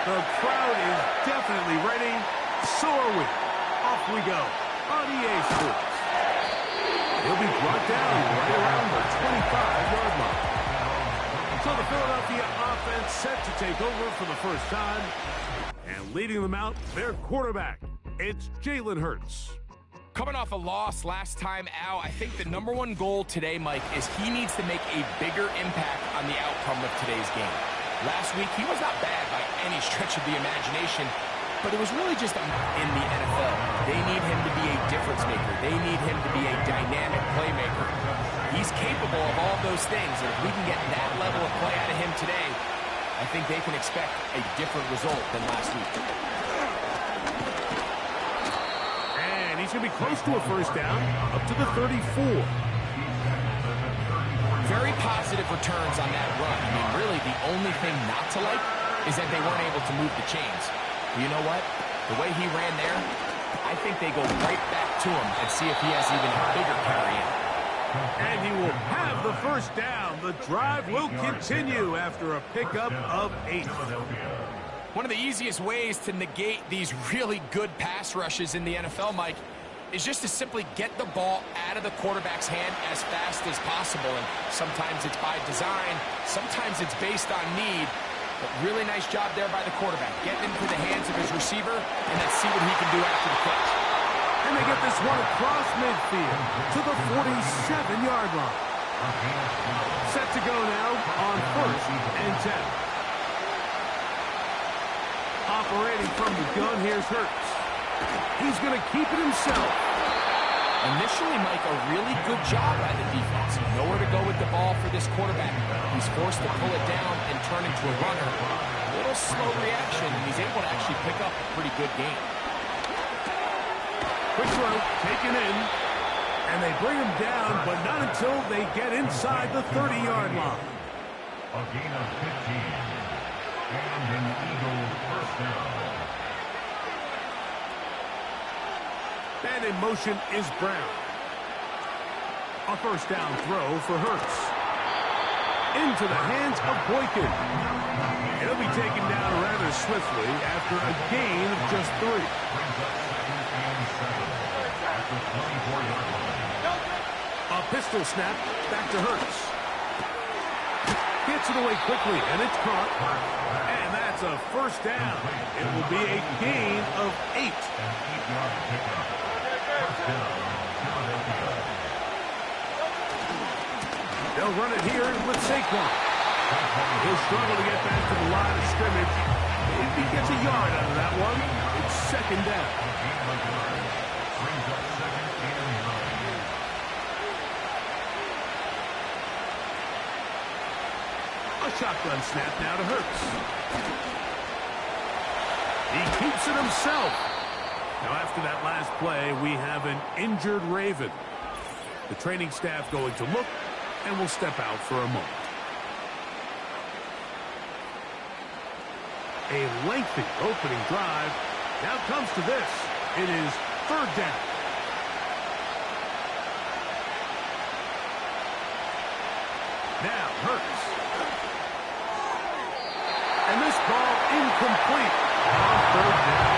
The crowd is definitely ready. So are we. Off we go on EA Sports. He'll be brought down right around the 25-yard line. So the Philadelphia offense set to take over for the first time. And leading them out, their quarterback. It's Jalen Hurts. Coming off a loss last time out, I think the #1 goal today, Mike, is he needs to make a bigger impact on the outcome of today's game. Last week, he was not bad by any stretch of the imagination, but it was really just in the NFL. They need him to be a difference maker. They need him to be a dynamic playmaker. He's capable of all those things, and if we can get that level of play out of him today, I think they can expect a different result than last week. And he's going to be close to a first down, up to the 34. Very positive returns on that run. I mean, really, the only thing not to like is that they weren't able to move the chains. But you know what? The way he ran there, I think they go right back to him and see if he has even a bigger carry in. And he will have the first down. The drive will continue after a pickup of 8. One of the easiest ways to negate these really good pass rushes in the NFL, Mike, is just to simply get the ball out of the quarterback's hand as fast as possible. And sometimes it's by design, sometimes it's based on need. But really nice job there by the quarterback, getting into the hands of his receiver, and let's see what he can do after the catch. And they get this one across midfield to the 47-yard line. Set to go now on 1st and 10. Operating from the gun, here's Hurts. He's going to keep it himself. Initially, Mike, a really good job by the defense. Nowhere to go with the ball for this quarterback. He's forced to pull it down and turn into a runner. A little slow reaction, and he's able to actually pick up a pretty good game. Quick throw, taken in, and they bring him down, but not until they get inside the 30-yard line. A gain of 15, and an Eagle first down. And in motion is Brown. A first down throw for Hurts. Into the hands of Boykin. He'll be taken down rather swiftly after a gain of just 3. A pistol snap back to Hurts. Gets it away quickly, and it's caught. And that's a first down. It will be a gain of 8. They'll run it here with Saquon. He'll struggle to get back to the line of scrimmage. If he gets a yard out of that one, it's 2nd down. A shotgun snap now to Hurts. He keeps it himself. Now after that last play, we have an injured Raven. The training staff going to look and will step out for a moment. A lengthy opening drive. Now comes to this. It is 3rd down. Now Hurts. And this ball incomplete on 3rd down.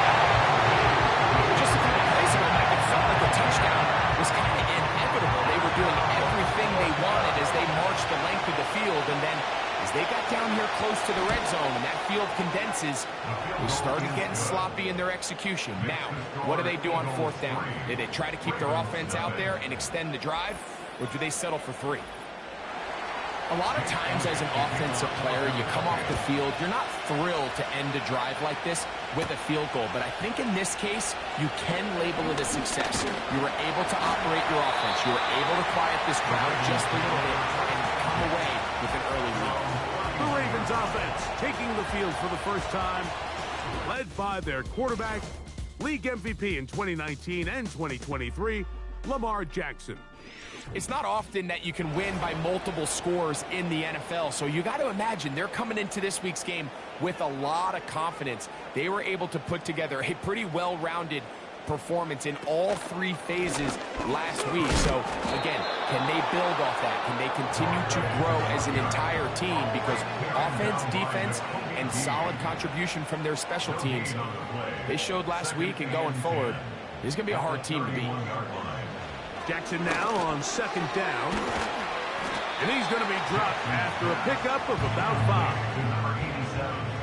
Just a couple plays ago, Mike, it felt like the touchdown was kind of inevitable. They were doing everything they wanted as they marched the length of the field, and then as they got down here close to the red zone and that field condenses, they started getting sloppy in their execution. Now, what do they do on 4th down? Do they try to keep their offense out there and extend the drive, or do they settle for 3? A lot of times as an offensive player, you come off the field, you're not thrilled to end a drive like this with a field goal. But I think in this case, you can label it a success. You were able to operate your offense. You were able to quiet this crowd just a little bit and come away with an early lead. The Ravens offense taking the field for the first time, led by their quarterback, league MVP in 2019 and 2023, Lamar Jackson. It's not often that you can win by multiple scores in the NFL, so you got to imagine they're coming into this week's game with a lot of confidence. They were able to put together a pretty well-rounded performance in all three phases last week. So, again, can they build off that? Can they continue to grow as an entire team? Because offense, defense, and solid contribution from their special teams, they showed last week, and going forward, this is going to be a hard team to beat. Jackson now on second down. And he's going to be dropped after a pickup of about 5.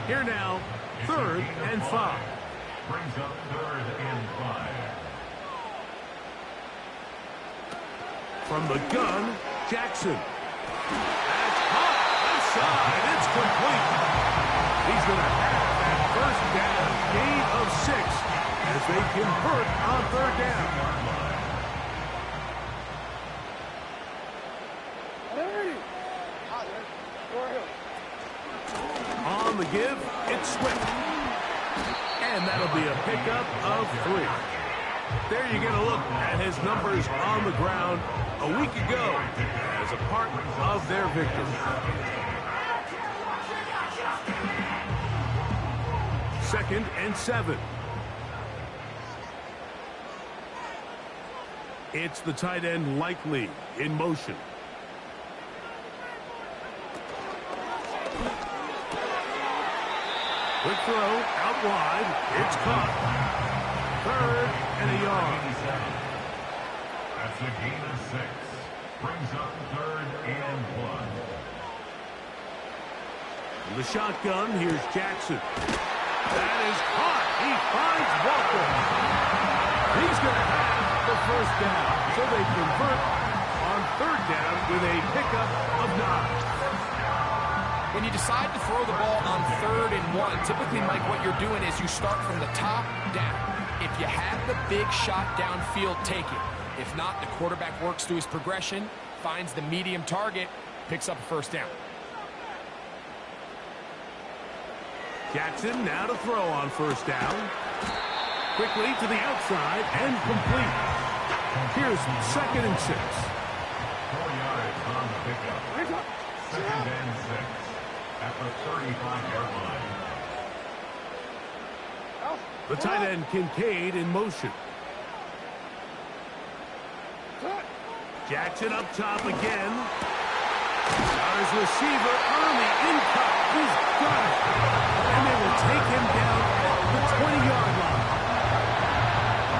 Here now, 3rd and 5. Brings up 3rd and 5. From the gun, Jackson. That's hot. Inside. It's complete. He's going to have that first down, gain of 6, as they convert on 3rd down. On the give, it's Swift. And that'll be a pickup of 3. There you get a look at his numbers on the ground a week ago as a part of their victory. 2nd and 7. It's the tight end Likely in motion. Quick throw, out wide, it's caught. 3rd and a yard. That's a gain of 6. Brings up 3rd and 1. The shotgun, here's Jackson. That is caught. He finds Walker. He's going to have the first down. So they convert on 3rd down with a pickup of 9. When you decide to throw the ball on 3rd and 1, typically, Mike, what you're doing is you start from the top down. If you have the big shot downfield, take it. If not, the quarterback works through his progression, finds the medium target, picks up a first down. Jackson now to throw on 1st down. Quickly to the outside and complete. Here's 2nd and 6. 4 yards on the pickup. 2nd and 6. At the 35-yard line. The tight end Kincaid in motion. Jackson up top again. Got his receiver on the in-cut. He's got it. And they will take him down at the 20-yard line.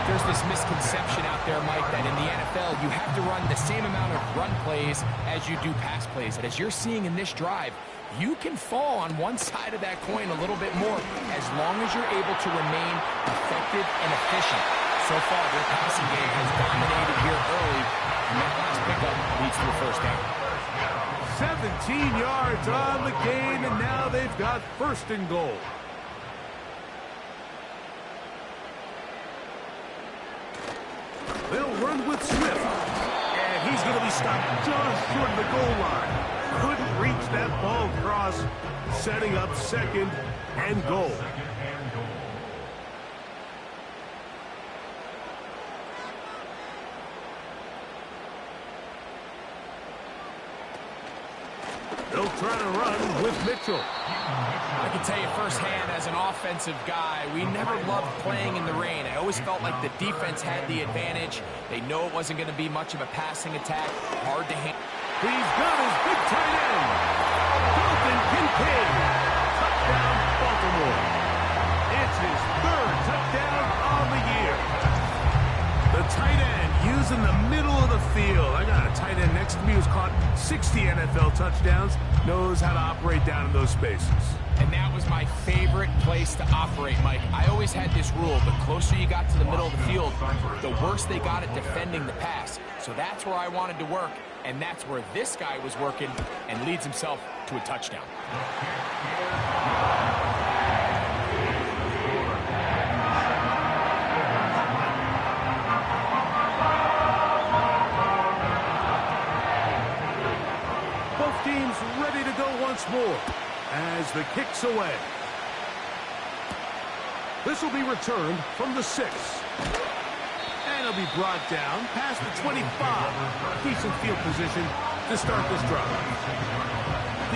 There's this misconception out there, Mike, that in the NFL you have to run the same amount of run plays as you do pass plays. And as you're seeing in this drive, you can fall on one side of that coin a little bit more as long as you're able to remain effective and efficient. So far, their passing game has dominated here early, and that last pickup leads to a first down. 17 yards on the gain, and now they've got 1st and goal. They'll run with Swift, and he's going to be stopped just short of the goal line. Couldn't reach that ball across, setting up 2nd and goal. They'll try to run with Mitchell. I can tell you firsthand, as an offensive guy, we never loved playing in the rain. I always felt like the defense had the advantage. They know it wasn't going to be much of a passing attack. Hard to handle. He's got his big tight end, Dalton Kincaid. Touchdown, Baltimore. It's his 3rd touchdown on the year. The tight end using the middle of the field. I got a tight end next to me who's caught 60 NFL touchdowns, knows how to operate down in those spaces. And that was my favorite place to operate, Mike. I always had this rule: the closer you got to the middle of the field, the worse they got at defending the pass. So that's where I wanted to work, and that's where this guy was working and leads himself to a touchdown. Both teams ready to go once more as the kick's away. This will be returned from the 6. And it'll be brought down past the 25. Decent field position to start this drive.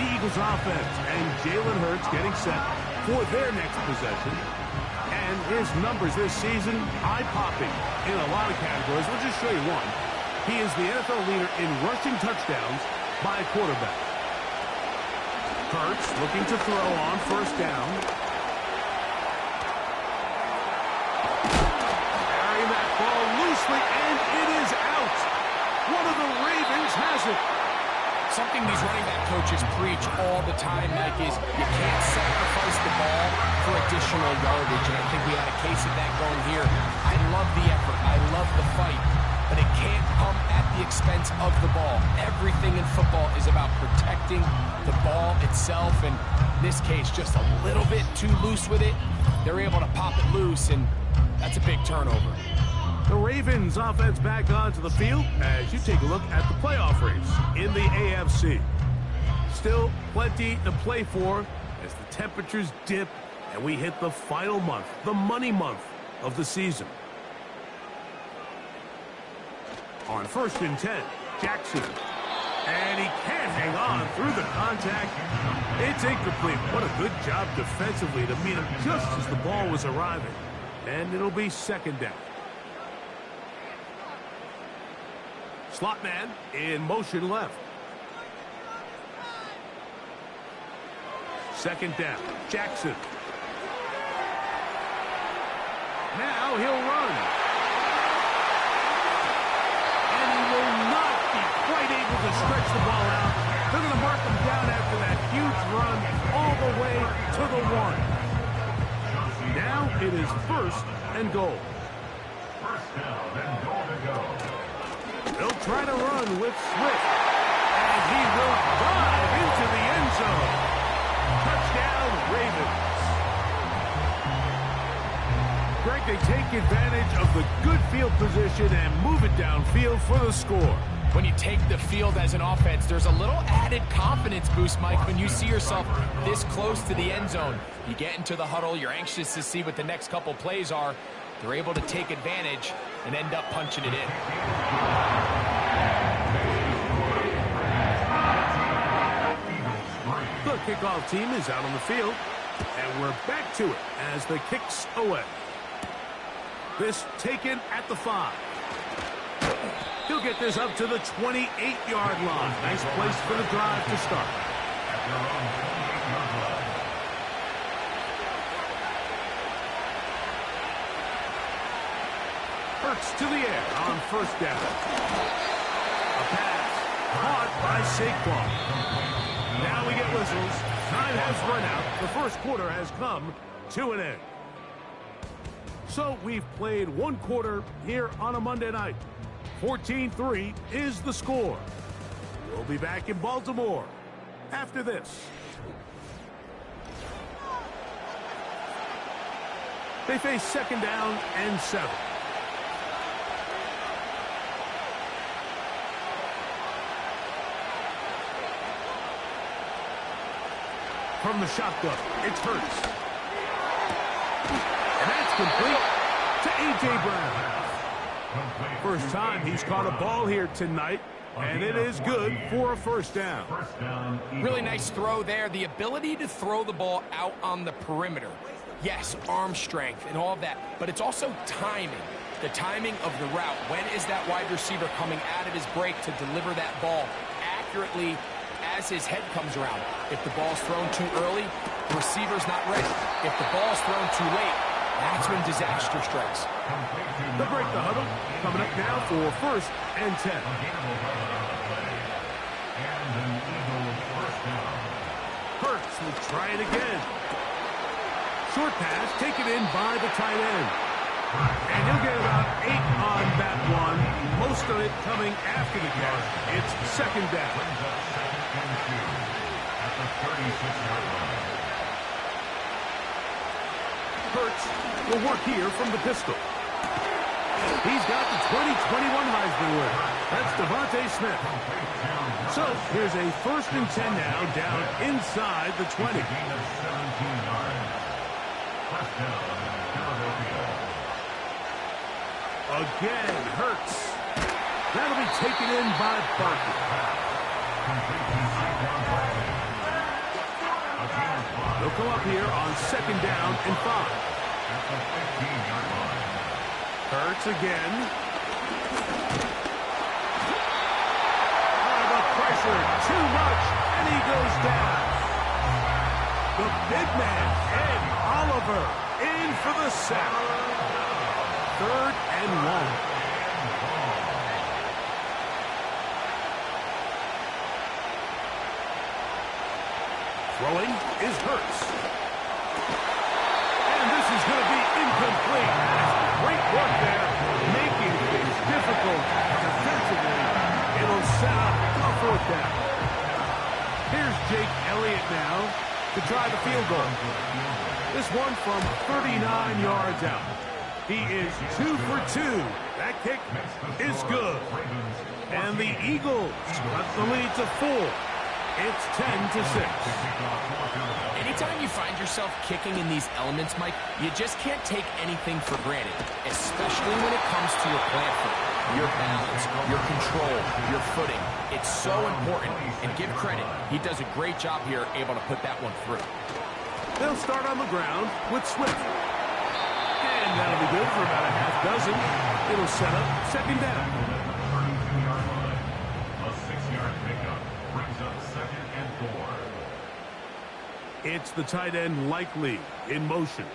The Eagles offense and Jalen Hurts getting set for their next possession. And his numbers this season, eye-popping in a lot of categories. We'll just show you one. He is the NFL leader in rushing touchdowns by a quarterback. Hurts looking to throw on first down. Carrying that ball loosely, and it is out. One of the Ravens has it. Something these running back coaches preach all the time, Mike, is you can't sacrifice the ball for additional yardage, and I think we had a case of that going here. I love the effort. I love the fight, but it can't come at the expense of the ball. Everything in football is about protecting the ball itself, and in this case, just a little bit too loose with it. They're able to pop it loose, and that's a big turnover. The Ravens offense back onto the field as you take a look at the playoff race in the AFC. Still plenty to play for as the temperatures dip and we hit the final month, the money month of the season. On 1st and 10, Jackson. And he can't hang on through the contact. It's incomplete. What a good job defensively to meet him just as the ball was arriving. And it'll be 2nd down. Slot man in motion left. 2nd down, Jackson. Now he'll run. And he will not be quite able to stretch the ball out. They're going to mark him down after that huge run all the way to the 1. Now it is 1st and goal. 1st down and goal to go. He'll try to run with Swift. And he will dive into the end zone. Touchdown, Ravens. Greg, they take advantage of the good field position and move it downfield for the score. When you take the field as an offense, there's a little added confidence boost, Mike, when you see yourself this close to the end zone. You get into the huddle, you're anxious to see what the next couple plays are. They're able to take advantage and end up punching it in. The kickoff team is out on the field, and we're back to it as the kicks away. This taken at the 5. He'll get this up to the 28-yard line. Nice place for the drive to start. Hurts to the air on 1st down. A pass caught by Saquon. Now we get whistles. Time has run out. The 1st quarter has come to an end. So we've played 1 quarter here on a Monday night. 14-3 is the score. We'll be back in Baltimore after this. They face 2nd down and 7. From the shotgun, it's Hurts. And that's complete to A.J. Brown. First time he's caught a ball here tonight, and it is good for a 1st down. Really nice throw there. The ability to throw the ball out on the perimeter. Yes, arm strength and all of that, but it's also timing. The timing of the route. When is that wide receiver coming out of his break to deliver that ball accurately as his head comes around? If the ball's thrown too early, the receiver's not ready. If the ball's thrown too late, that's when disaster strikes. They'll break the huddle. Coming up now for 1st and 10. Hurts will try it again. Short pass taken in by the tight end. And he'll get about 8 on that one. Most of it coming after the catch. It's 2nd down. At the 36-yard line. Hurts will work here from the pistol. He's got the 2021 Heisman winner. That's Devontae Smith. So here's a 1st and 10 now, down inside the 20. Again, Hurts. That'll be taken in by Barkley. They'll come up here on 2nd down and 5. at the 15-yard line. Hurts again. The pressure, too much, and he goes down. The big man, Ed Oliver, in for the sack. 3rd and 1. Throwing is Hurts. And this is going to be incomplete. Great work there, making things difficult defensively. It'll set up a 4th down. Here's Jake Elliott now to try the field goal. This one from 39 yards out. He is 2 for 2. That kick is good. And the Eagles cut the lead to 4. It's 10-6. Anytime you find yourself kicking in these elements, Mike, you just can't take anything for granted, especially when it comes to your plant foot, your balance, your control, your footing. It's so important, and give credit. He does a great job here, able to put that one through. They'll start on the ground with Swift. And that'll be good for about a half dozen. It'll set up 2nd down. 32-yard line. A 6-yard pickup brings up 2nd and 4. It's the tight end Likely in motion.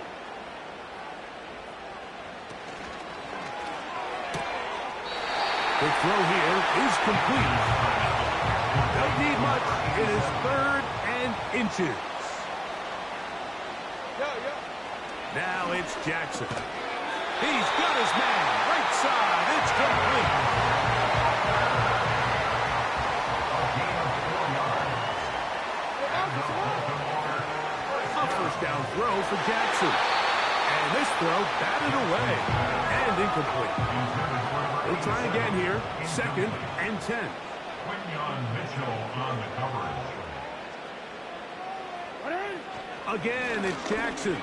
The throw here is complete. Don't need much. It is 3rd and inches. Now it's Jackson. He's got his man. Right side. It's complete. A 1st down throw for Jackson. And this throw batted away. And incomplete. We'll try again here. 2nd and 10. Quinyon Mitchell on the coverage. Again, it's Jackson.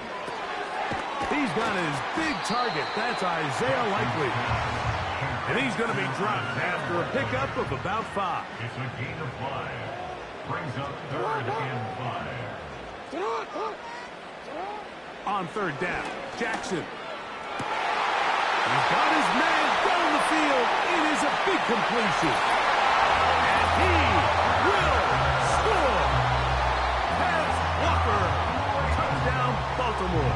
He's got his big target. That's Isaiah Likely. And he's going to be dropped after a pickup of about 5. It's a gain of 5. Brings up 3rd and 5. On 3rd down, Jackson. He's got his man down the field. It is a big completion. And he will score. Pass Walker. Touchdown, Baltimore.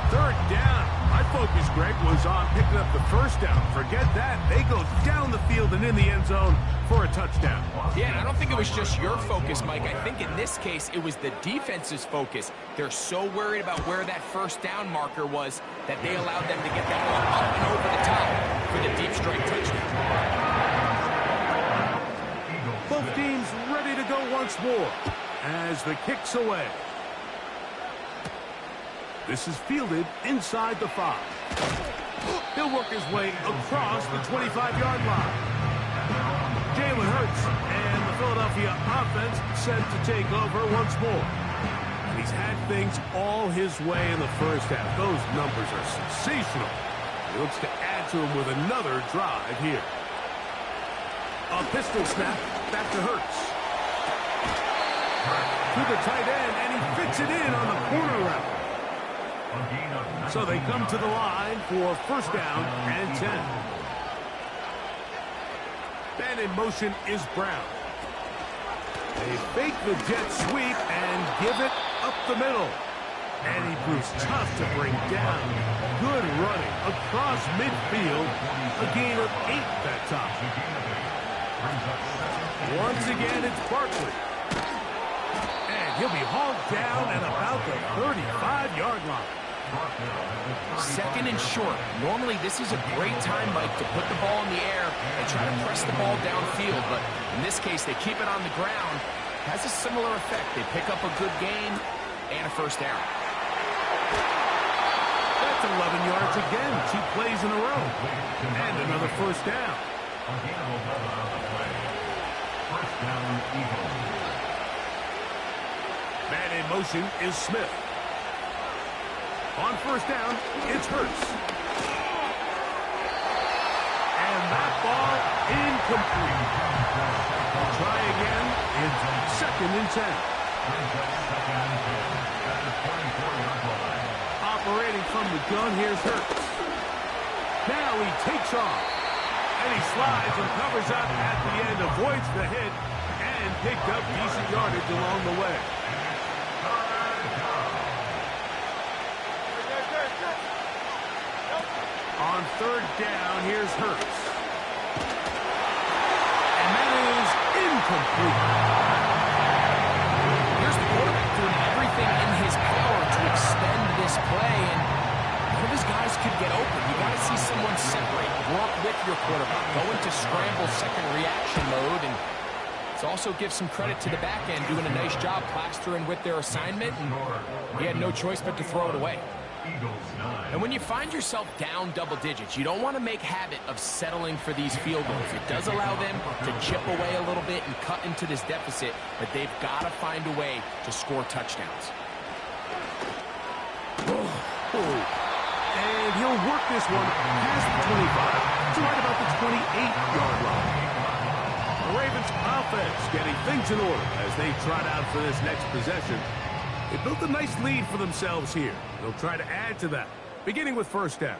3rd down. My focus, Greg, was on picking up the 1st down. Forget that. They go down the field and in the end zone for a touchdown. Yeah, and I don't think it was just your focus, Mike. I think in this case, it was the defense's focus. They're so worried about where that 1st down marker was that they allowed them to get that ball up and over the top for the deep strike touchdown. Both teams ready to go once more as the kick's away. This is fielded inside the 5. He'll work his way across the 25-yard line. Jalen Hurts and the Philadelphia offense set to take over once more. And he's had things all his way in the 1st half. Those numbers are sensational. He looks to add to them with another drive here. A pistol snap back to Hurts. To the tight end, and he fits it in on the corner route. So they come to the line for 1st down and 10. And in motion is Brown. They fake the jet sweep and give it up the middle. And he proves tough to bring down. Good running across midfield. A gain of 8 that time. Once again, it's Barkley. And he'll be hauled down at about the 35-yard line. 2nd and short. Normally, this is a great time, Mike, to put the ball in the air and try to press the ball downfield. But in this case, they keep it on the ground. Has a similar effect. They pick up a good gain and a 1st down. That's 11 yards again. 2 plays in a row. And another 1st down. Man in motion is Smith. On 1st down, it's Hurts. And that ball incomplete. Try again. It's 2nd and 10. Operating the gun. Here's Hurts. Now he takes off. And he slides and covers up at the end, avoids the hit, and picked up decent yardage along the way. On third down, here's Hurts. And that is incomplete. Here's the quarterback doing everything in his power to extend this play, and none of his guys could get open. You got to see someone separate, work with your quarterback, go into scramble second reaction mode, and it also gives some credit to the back end doing a nice job plastering with their assignment, and he had no choice but to throw it away. And when you find yourself down double digits, you don't want to make habit of settling for these field goals. It does allow them to chip away a little bit and cut into this deficit, but they've got to find a way to score touchdowns. And he'll work this one past the 25 to right about the 28-yard line. The Ravens offense getting things in order as they trot out for this next possession. They built a nice lead for themselves here. They'll try to add to that, beginning with first down.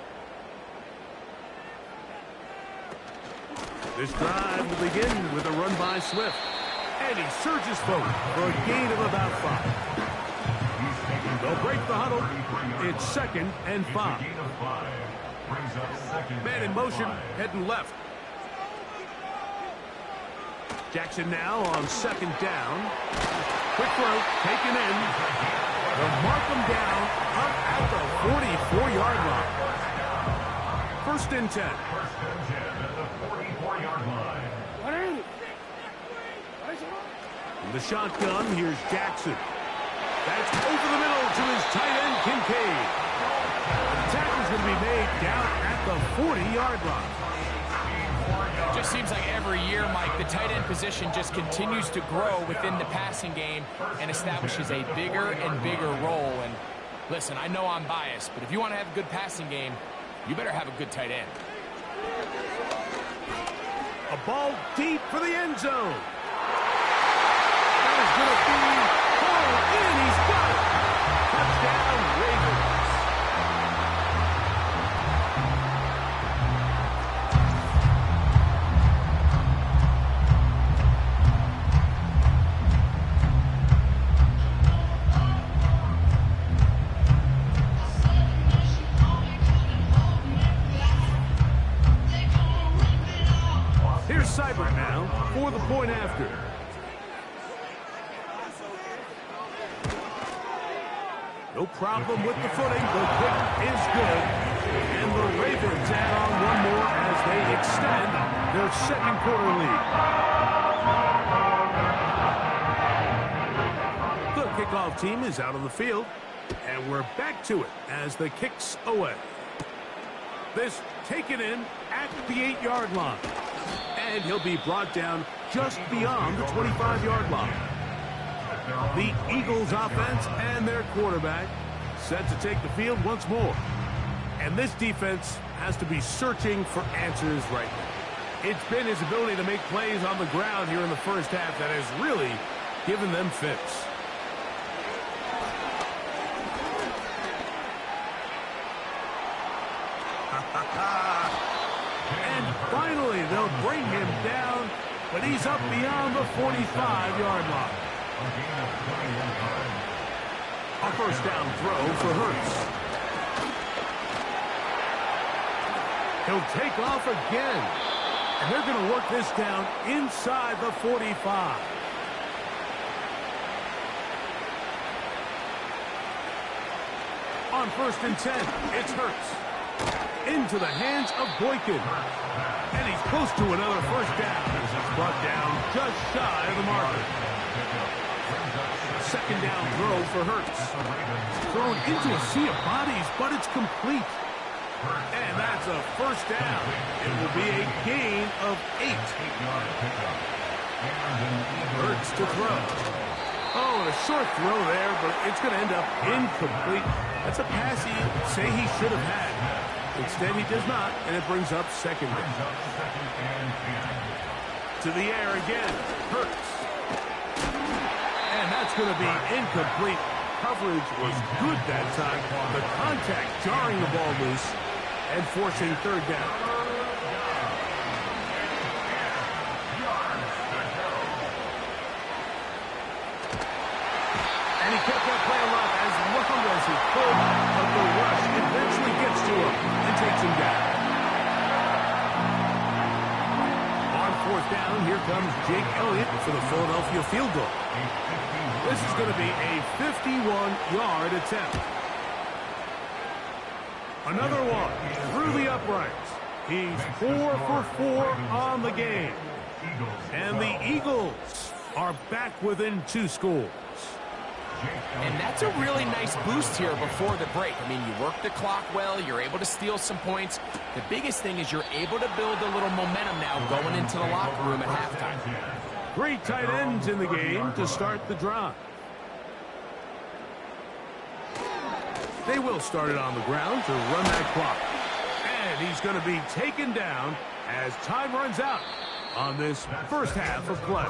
This drive will begin with a run by Swift. And he surges forward for a gain of about 5. They'll break the huddle. It's 2nd and 5. Man in motion, heading left. Jackson now on 2nd down. Quick throw, taken in. They'll mark him down up at the 44-yard line. 1st and 10. In the shotgun, here's Jackson. That's over the middle to his tight end, Kincaid. The tackle's going to be made down at the 40-yard line. Just seems like every year, Mike, the tight end position just continues to grow within the passing game and establishes a bigger and bigger role. And listen, I know I'm biased, but if you want to have a good passing game, you better have a good tight end. A ball deep for the end zone. That is going to be pulled in. He's got it. Touchdown, Ravens. Cyber now for the point after. No problem with the footing. The kick is good. And the Ravens add on one more as they extend their 2nd quarter lead. The kickoff team is out on the field. And we're back to it as the kick's away. This taken in at the 8-yard line. And he'll be brought down just beyond the 25-yard line. The Eagles offense and their quarterback set to take the field once more. And this defense has to be searching for answers right now. It's been his ability to make plays on the ground here in the first half that has really given them fits. And finally, they'll bring him down, but he's up beyond the 45-yard line. A first down throw for Hurts. He'll take off again, and they're going to work this down inside the 45. On 1st and 10, it's Hurts. Into the hands of Boykin. And he's close to another first down as it's brought down just shy of the marker. 2nd down throw for Hurts. Thrown into a sea of bodies, but it's complete. And that's a first down. It will be a gain of 8. Hurts to throw. Oh, and a short throw there, but it's going to end up incomplete. That's a pass he say he should have had. Instead, he does not, and it brings up 2nd down. To the air again. Hurts. And that's going to be incomplete. coverage was good that time. The contact jarring the ball loose and forcing third down. And he kept that play alive as long as he could, but the rush eventually gets to him and takes him down. On fourth down, here comes Jake Elliott for the Philadelphia field goal. This is going to be a 51-yard attempt. Another one through the uprights. He's 4 for 4 on the game. And the Eagles are back within 2 scores. And that's a really nice boost here before the break. I mean, you work the clock well, you're able to steal some points. The biggest thing is you're able to build a little momentum now going into the locker room at halftime. 3 tight ends in the game to start the drive. They will start it on the ground to run that clock. And he's going to be taken down as time runs out on this first half of play.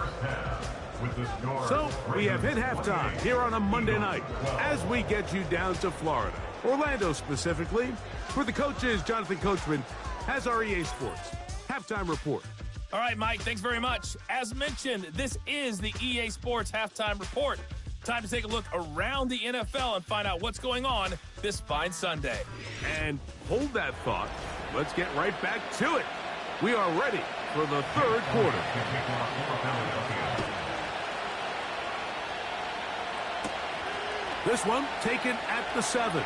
So, we have hit halftime here on a Monday night as we get you down to Florida, Orlando specifically, where the coaches, Jonathan Coachman, has our EA Sports halftime report. All right, Mike, thanks very much. As mentioned, this is the EA Sports halftime report. Time to take a look around the NFL and find out what's going on this fine Sunday. And hold that thought. Let's get right back to it. We are ready for the third quarter. This one taken at the 7. And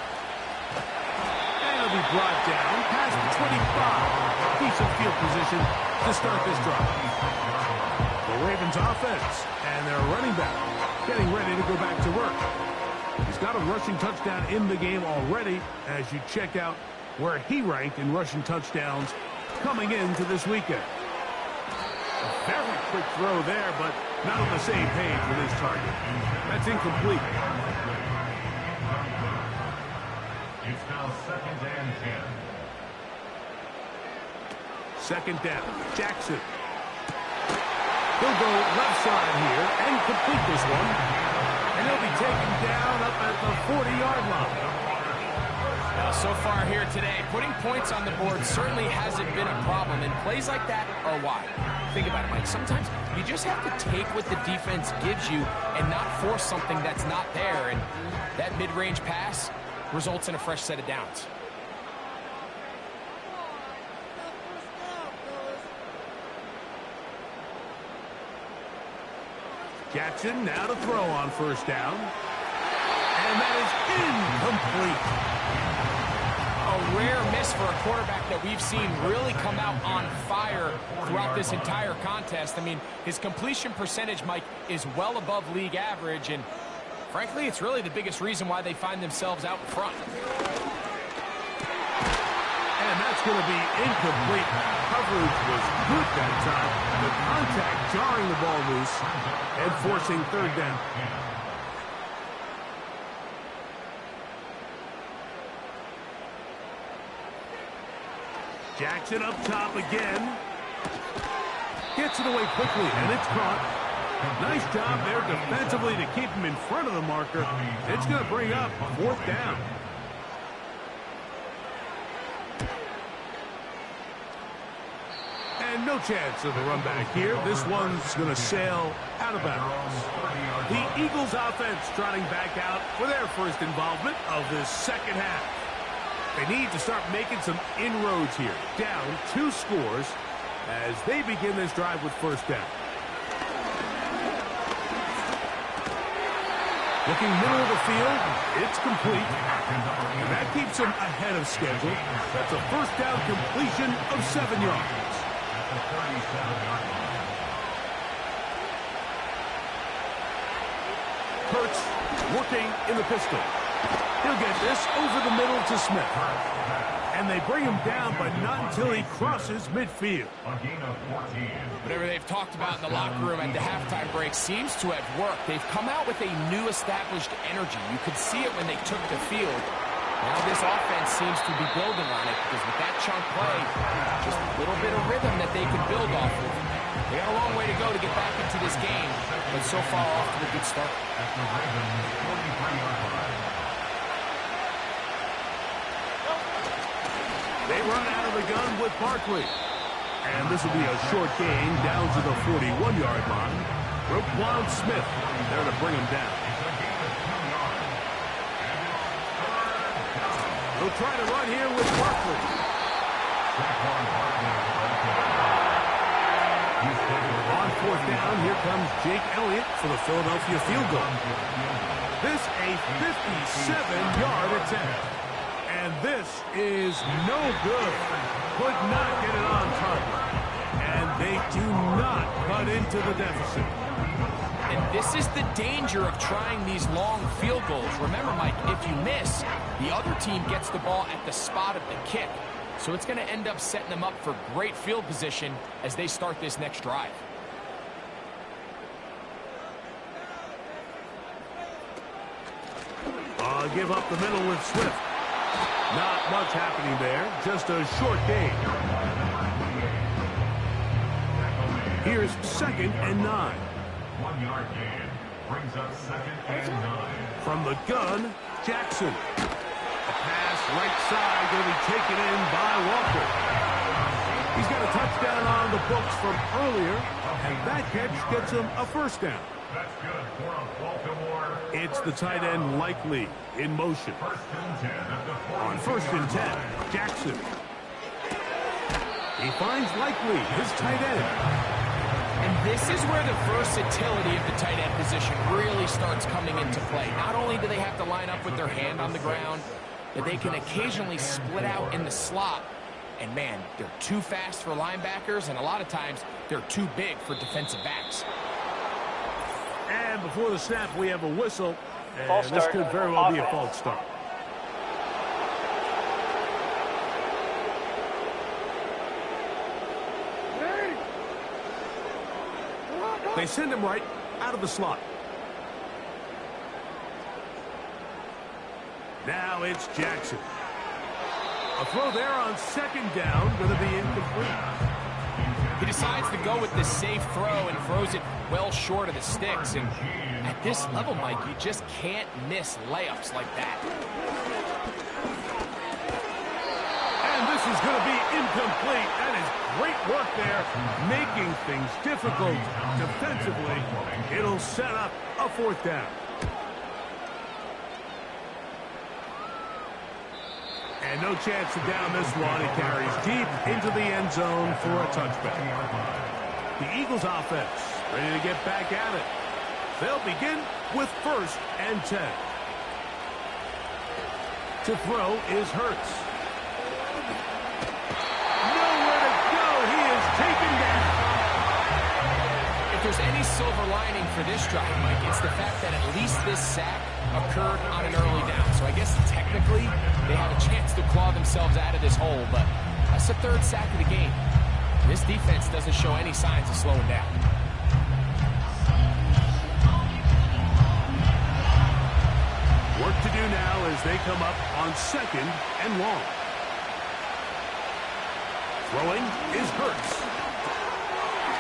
it'll be brought down past the 25. Decent field position to start this drive. The Ravens offense and their running back getting ready to go back to work. He's got a rushing touchdown in the game already as you check out where he ranked in rushing touchdowns coming into this weekend. A very quick throw there, but not on the same page with his target. That's incomplete. It's now 2nd and 10. Second down. Jackson. He'll go left side here and complete this one. And he'll be taken down up at the 40-yard line. Now, so far here today, putting points on the board certainly hasn't been a problem, and plays like that are why. Think about it, Mike. Sometimes you just have to take what the defense gives you and not force something that's not there, and that mid-range pass results in a fresh set of downs. Jackson now to throw on first down. And that is incomplete. A rare miss for a quarterback that we've seen really come out on fire throughout this entire contest. I mean, his completion percentage, Mike, is well above league average, and frankly, it's really the biggest reason why they find themselves out in front. And that's going to be incomplete. Coverage was good that time. The contact jarring the ball loose and forcing third down. Jackson up top again. Gets it away quickly, and it's caught. Nice job there defensively to keep him in front of the marker. It's going to bring up fourth down. And no chance of a run back here. This one's going to sail out of bounds. The Eagles offense trotting back out for their first involvement of this second half. They need to start making some inroads here. Down 2 scores as they begin this drive with first down. Looking middle of the field, it's complete. And that keeps him ahead of schedule. That's a first down completion of 7 yards. Kurtz working in the pistol. He'll get this over the middle to Smith. And they bring him down, but not until he crosses midfield. Whatever they've talked about in the locker room at the halftime break seems to have worked. They've come out with a new established energy. You could see it when they took the field. Now this offense seems to be building on it because with that chunk play, just a little bit of rhythm that they can build off of. They got a long way to go to get back into this game, but so far off to a good start. At the Ravens' 43-yard line. They run out of the gun with Barkley. And this will be a short gain down to the 41-yard line. Roquan Smith there to bring him down. He'll try to run here with Barkley. On fourth down, here comes Jake Elliott for the Philadelphia field goal. This a 57-yard attempt. And this is no good. Could not get it on target. And they do not cut into the deficit. And this is the danger of trying these long field goals. Remember, Mike, if you miss, the other team gets the ball at the spot of the kick. So it's going to end up setting them up for great field position as they start this next drive. Give up the middle with Swift. Not much happening there, just a short gain. Here's 2nd and 9. 1 yard gain brings up 2nd and 9. From the gun, Jackson. A pass right side going to be taken in by Walker. He's got a touchdown on the books from earlier, and that catch gets him a first down. That's good for a Baltimore. It's the tight end Likely in motion. 1st and 10 at the 40. On 1st and 10, Jackson. He finds Likely, his tight end. And this is where the versatility of the tight end position really starts coming into play. Not only do they have to line up with their hand on the ground, but they can occasionally split out in the slot. And man, they're too fast for linebackers, and a lot of times they're too big for defensive backs. And before the snap, we have a whistle. And this could very well be a false start. They send him right out of the slot. Now it's Jackson. A throw there on 2nd down, going to be incomplete. He decides to go with the safe throw and throws it well short of the sticks. And at this level, Mike, you just can't miss layups like that. And this is going to be incomplete. That is great work there, making things difficult defensively. It'll set up a 4th down. And no chance to down this one. He carries deep into the end zone for a touchback. The Eagles offense ready to get back at it. They'll begin with 1st and 10. To throw is Hurts. Nowhere to go. He is taken down. If there's any silver lining for this drive, Mike, it's the fact that at least this sack occurred on an early down. So I guess technically they have a chance to claw themselves out of this hole, but that's the 3rd sack of the game. This defense doesn't show any signs of slowing down. Work to do now as they come up on 2nd and long. Throwing is Hurts.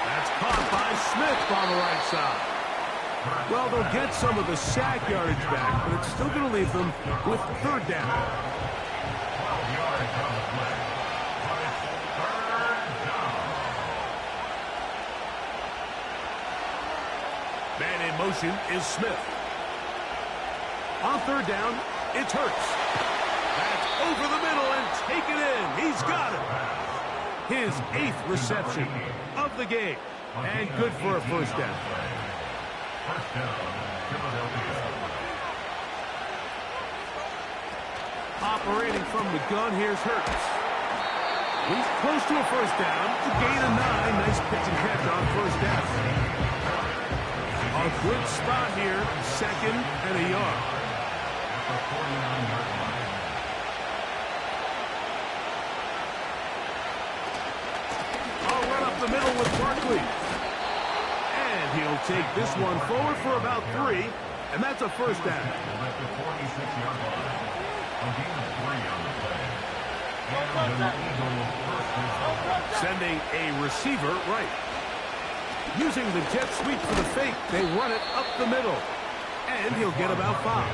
That's caught by Smith on the right side. Well, they'll get some of the sack yardage back, but it's still going to leave them with 3rd down. 12 yards on the play. But it's 3rd down. Man in motion is Smith. On 3rd down, it's Hurts. That's over the middle and taken in. He's got it. His 8th reception of the game. And good for a first down. First down, Philadelphia. Operating from the gun, here's Hurts. He's close to a first down. To gain a 9. Nice pitch and catch on 1st down. A good spot here. 2nd and a yard. At the 49-yard line. I'll run up the middle with Barkley. And he'll take this one forward for about 3. And that's a first down. At the 46-yard line. A gain of 3 on the play. And an Eagles first and 10. Sending a receiver right. Using the jet sweep for the fake, they run it up the middle. And he'll get about 5.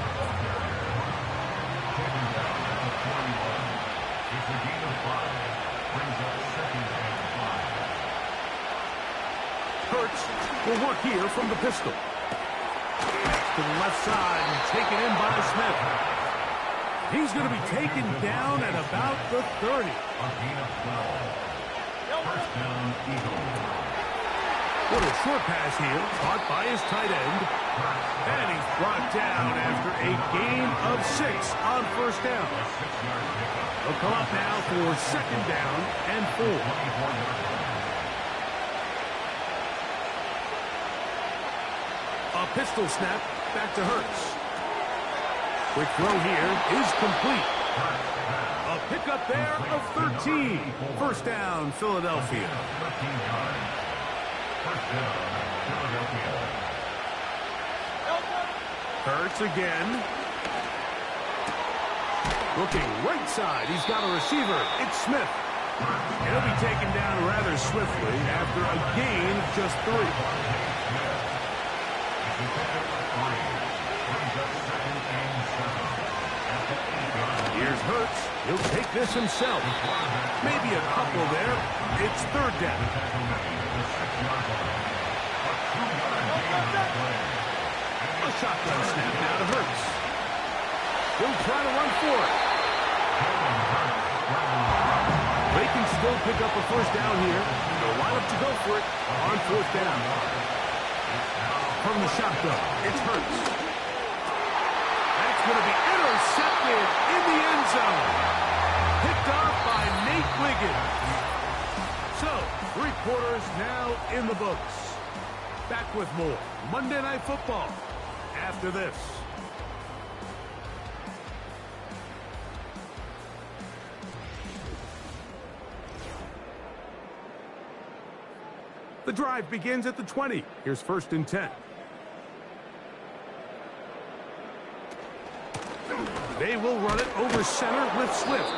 It's a gain of 5. Brings up second and 5. Hurts will work here from the pistol. To the left side and taken in by Smith. He's going to be taken down at about the 30. A gain of 12. First down, Eagles. What a short pass here, caught by his tight end. And he's brought down after a gain of 6 on first down. He'll come up now for second down and 4. A pistol snap back to Hurts. Quick throw here is complete. A pickup there of 13. First down, Philadelphia. First down, Philadelphia. Hurts again. Looking right side. He's got a receiver. It's Smith. He'll be taken down rather swiftly after a gain of just 3. Here's Hurts. He'll take this himself. Maybe a couple there. It's third down. A shotgun snap now to Hurts. He'll try to run for it. They can still pick up a first down here. They'll line up to go for it on fourth down. From the shotgun, it's Hurts. That's going to be intercepted in the end zone. Picked off by Nate Wiggins. So, 3 quarters now in the books. Back with more Monday Night Football after this. The drive begins at the 20. Here's first and 10. They will run it over center with Swift.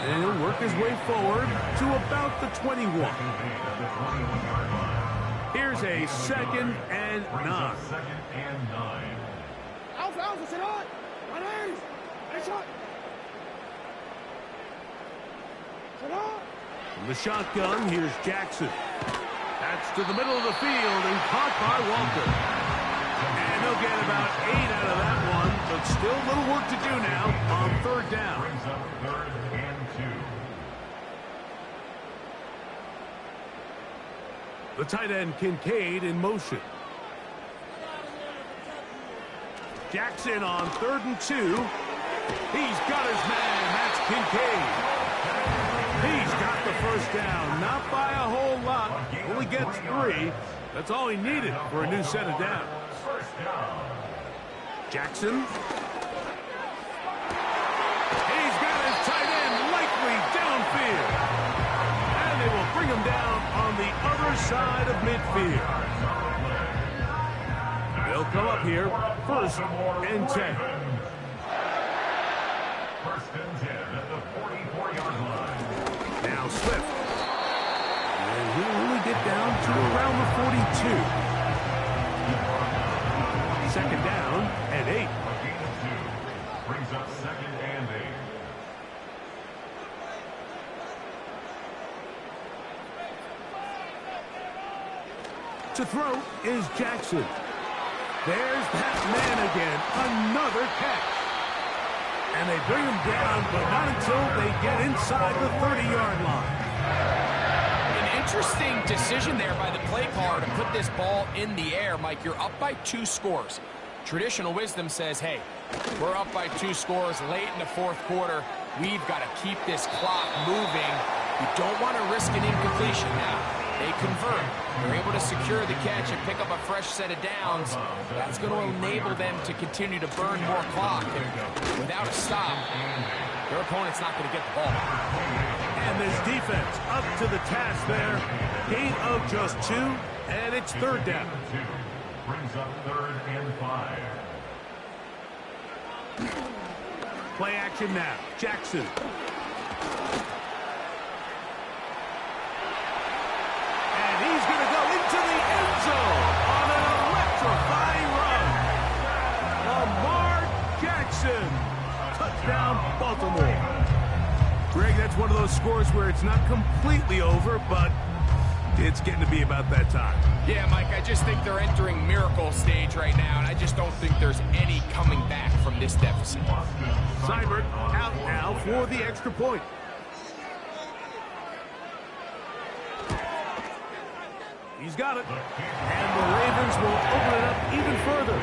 And he'll work his way forward to about the 21. Here's a second and 9. From the shotgun, here's Jackson. That's to the middle of the field and caught by Walker. And they'll get about 8 out of that one, but still a little work to do now on third down. Brings up third and 2. The tight end Kincaid in motion. Jackson on third and 2. He's got his man. That's Kincaid. He's got the first down. Not by a whole lot. Only gets 3. That's all he needed for a new set of downs. Jackson. He's got his tight end likely downfield. And they will bring him down on the other side of midfield. They'll come up here first and 10. First and 10 at the 44-yard line. Now Swift. And he'll only get down to around the 42. Second down and 8. A gain of 2. Brings up second and 8. To throw is Jackson. There's that man again. Another catch. And they bring him down, but not until they get inside the 30-yard line. An interesting decision there by the play caller to put this ball in the air. Mike, you're up by 2 scores. Traditional wisdom says, hey, we're up by 2 scores late in the fourth quarter. We've got to keep this clock moving. You don't want to risk an incompletion now. They convert. They're able to secure the catch and pick up a fresh set of downs. That's going to enable them to continue to burn more clock. And without a stop, their opponent's not going to get the ball. And this defense up to the task there. Gain of just 2, and it's third down. Brings up third and 5. Play action now. Jackson. And he's going to go into the end Greg, that's one of those scores where it's not completely over, but it's getting to be about that time. Yeah, Mike, I just think they're entering miracle stage right now, and I just don't think there's any coming back from this deficit. Seibert out now for the extra point. He's got it. And the Ravens will open it up even further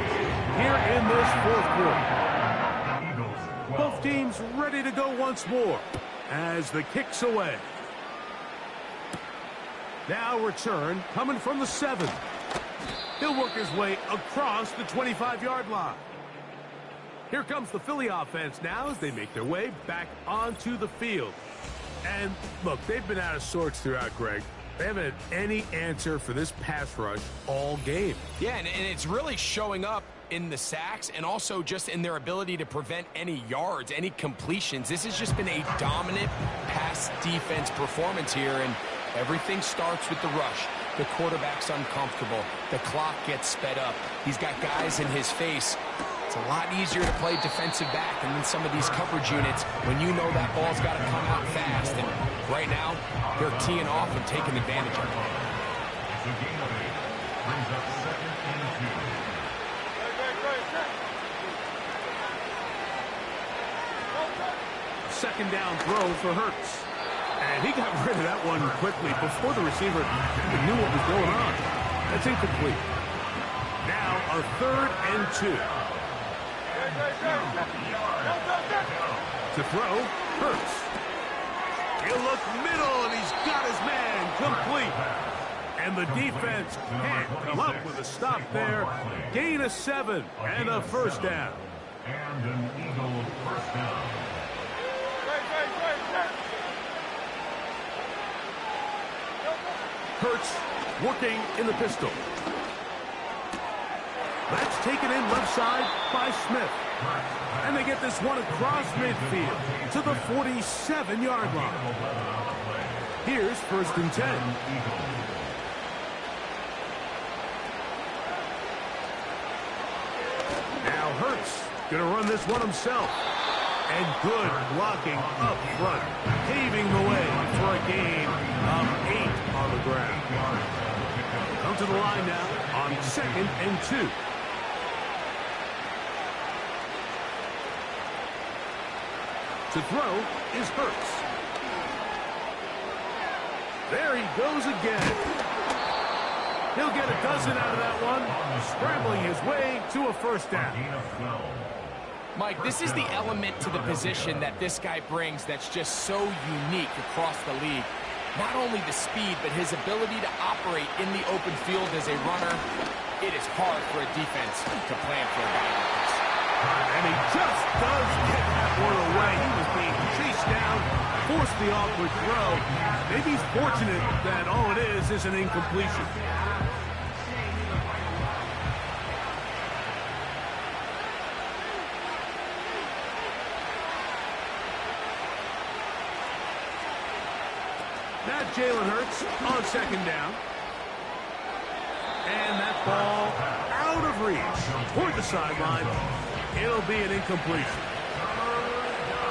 here in this fourth quarter. Both teams ready to go once more as the kick's away. Now return coming from the 7. He'll work his way across the 25-yard line. Here comes the Philly offense now as they make their way back onto the field. And look, they've been out of sorts throughout, Greg. They haven't had any answer for this pass rush all game. Yeah, and it's really showing up in the sacks and also just in their ability to prevent any yards, any completions. This has just been a dominant pass defense performance here, and everything starts with the rush. The quarterback's uncomfortable. The clock gets sped up. He's got guys in his face. It's a lot easier to play defensive back and then some of these coverage units when you know that ball's got to come out fast. And right now, they're teeing off and taking advantage of it. The gain of 8 brings up 2nd and 2. Second down throw for Hurts. And he got rid of that one quickly before the receiver even knew what was going on. That's incomplete. Now a 3rd and 2. To throw, Hurts. He'll look middle, and he's got his man complete. And the defense can't come up with a stop there. Gain of 7 and a first down. And an Eagle first down. Hurts working in the pistol. That's taken in left side by Smith. And they get this one across midfield to the 47-yard line. Here's 1st and 10. Now Hurts going to run this one himself. And good blocking up front, paving the way for a gain of 8 on the ground. Come to the line now on 2nd and 2. To throw is Hurts. There he goes again. He'll get a dozen out of that one, scrambling his way to a first down. Mike, this is the element to the position that this guy brings that's just so unique across the league. Not only the speed, but his ability to operate in the open field as a runner. It is hard for a defense to plan for a guy like this. And he just does get that one away. He was being chased down, forced the awkward throw. Maybe he's fortunate that all it is an incompletion. Now Jalen Hurts on 2nd down. And that ball out of reach toward the sideline. It'll be an incompletion.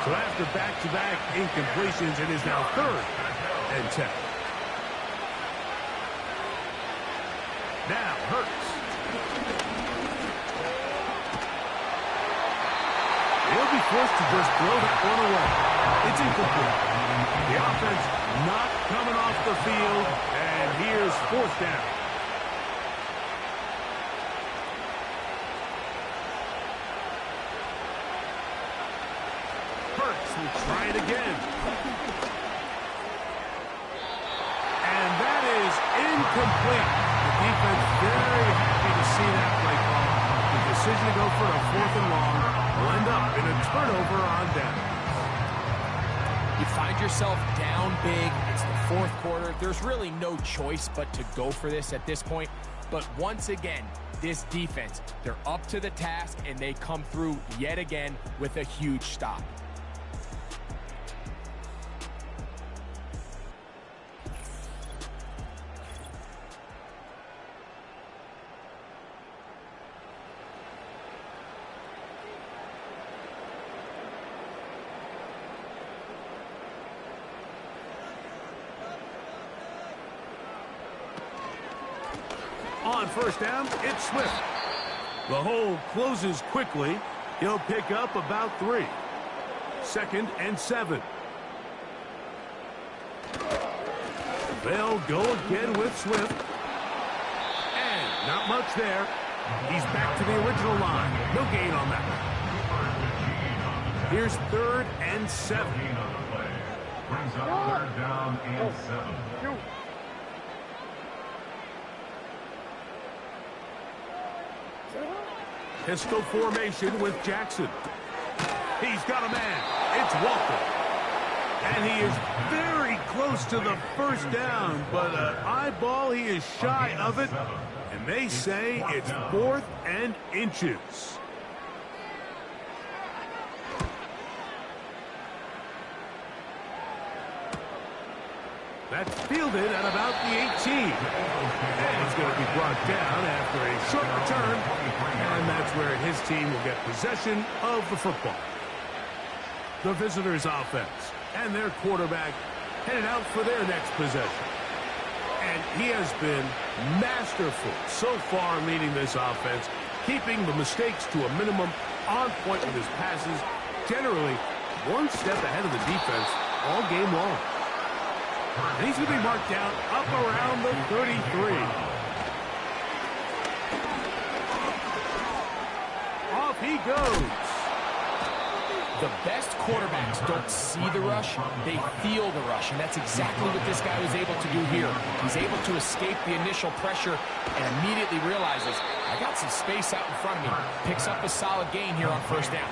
So after back-to-back incompletions, it is now 3rd and 10. Now Hurts. He'll be forced to just throw that one away. It's incomplete. The offense not coming off the field, and here's 4th down. Hurts will try it again. And that is incomplete. The defense very happy to see that play call. The decision to go for a 4th and long will end up in a turnover on down. You find yourself down big. It's the 4th quarter. There's really no choice but to go for this at this point. But once again, this defense, they're up to the task, and they come through yet again with a huge stop. On first down, it's Swift. The hole closes quickly. He'll pick up about 3. 2nd and 7. They'll go again with Swift. And not much there. He's back to the original line. No gain on that. Here's 3rd and 7. Brings up 3rd down and 7. Pistol formation with Jackson. He's got a man. It's Walker. And he is very close to the first down, but an eyeball, he is shy of it. And they say it's 4th and inches. That's fielded at about the 18. And he's going to be brought down after a short return. And that's where his team will get possession of the football. The visitors' offense and their quarterback headed out for their next possession. And he has been masterful so far leading this offense, keeping the mistakes to a minimum, on point with his passes, generally one step ahead of the defense all game long. And he's going to be marked down up around the 33. Off he goes. The best quarterbacks don't see the rush, they feel the rush, and that's exactly what this guy was able to do here. He's able to escape the initial pressure and immediately realizes, I got some space out in front of me. Picks up a solid gain here on first down.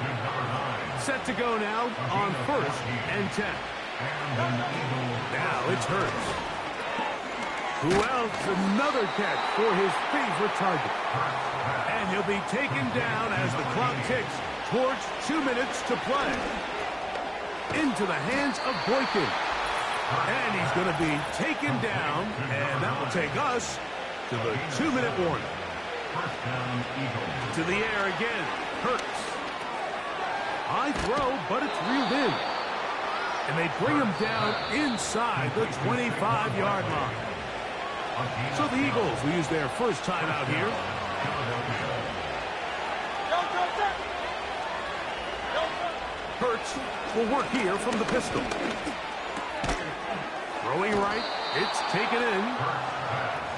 Set to go now on 1st and 10. Now it's Hurts. Who else? Another catch for his favorite target. And he'll be taken down as the clock ticks towards 2 minutes to play. Into the hands of Boykin. And he's going to be taken down, and that will take us to the 2-minute warning. To the air again. Hurts. High throw, but it's reeled in. And they bring him down inside the 25-yard line. So the Eagles will use their first time out here. Hurts will work here from the pistol. Throwing right, it's taken in.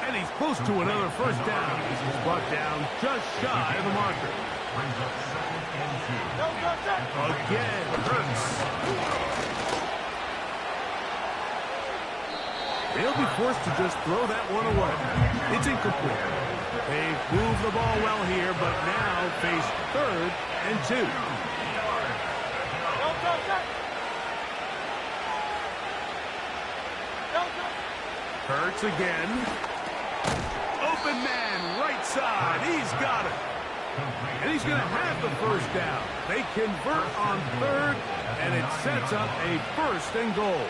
And he's close to another first down. He's brought down just shy of the marker. Again, Hurts. They'll be forced to just throw that one away. It's incomplete. They've moved the ball well here, but now face 3rd and 2. Hurts again. Open man, right side. He's got it. And he's going to have the first down. They convert on 3rd, and it sets up a 1st and goal.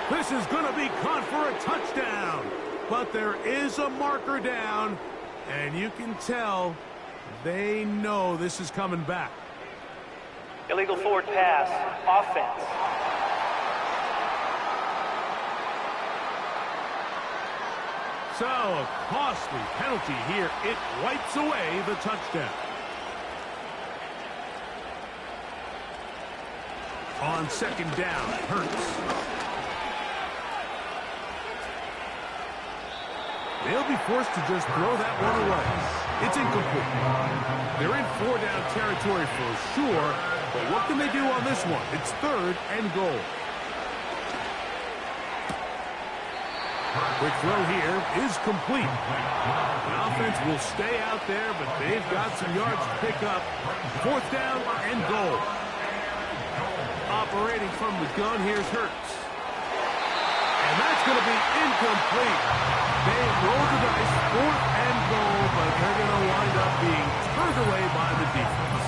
This is going to be caught for a touchdown. But there is a marker down, and you can tell they know this is coming back. Illegal forward pass, offense. So, a costly penalty here. It wipes away the touchdown. On 2nd down, Hurts. They'll be forced to just throw that one away. It's incomplete. They're in 4-down territory for sure, but what can they do on this one? It's 3rd and goal. Quick throw here is complete. The offense will stay out there, but they've got some yards to pick up. 4th down and goal. Operating from the gun, here's Hurts. And that's going to be incomplete. They roll the dice, 4th and goal, but they're going to wind up being turned away by the defense.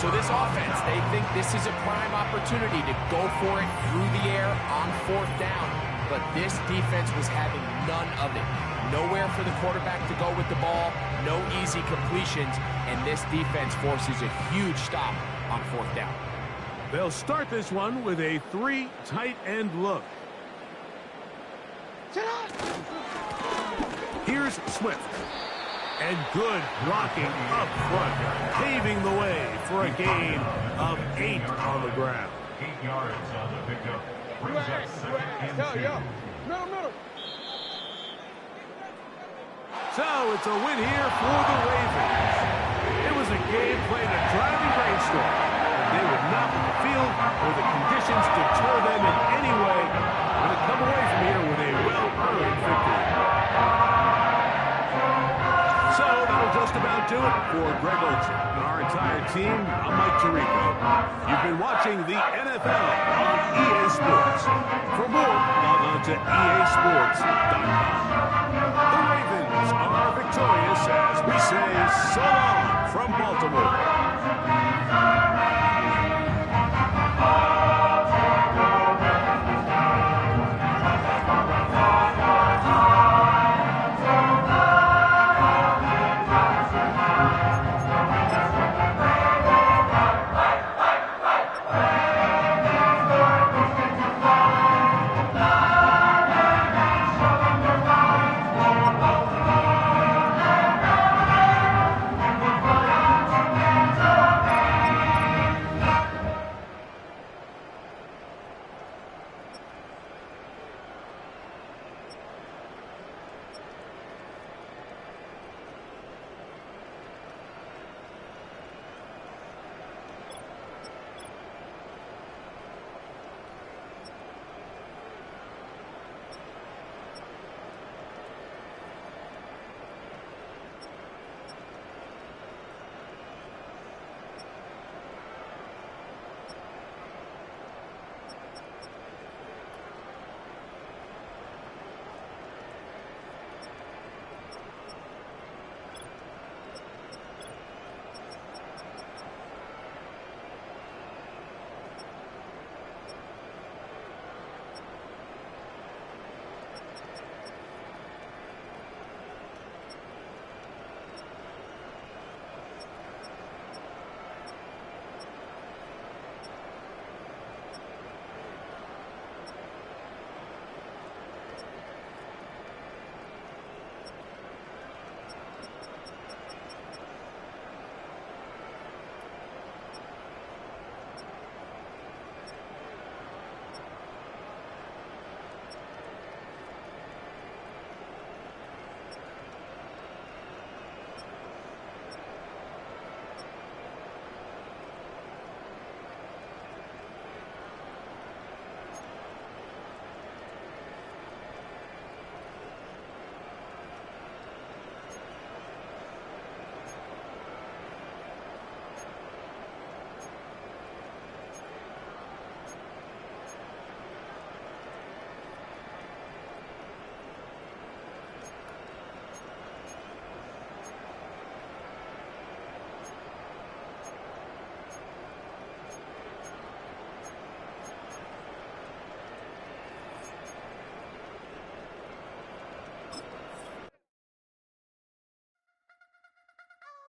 So this offense, they think this is a prime opportunity to go for it through the air on 4th down. But this defense was having none of it. Nowhere for the quarterback to go with the ball, no easy completions, and this defense forces a huge stop on 4th down. They'll start this one with a 3 tight end look. Here's Swift. And good blocking up front, paving the way for a gain of 8 on the ground. 8 yards on the pickup. Brings up second and 2. So it's a win here for the Ravens. It was a game played a driving rainstorm, and they would not let the field or the conditions deter them in any way. Going to come away from here with a well-earned victory. So that'll just about do it for Greg Olsen and our entire team. I'm Mike Tirico. You've been watching the NFL on EA Sports. For more, log on to easports.com. The Ravens are victorious as we say so long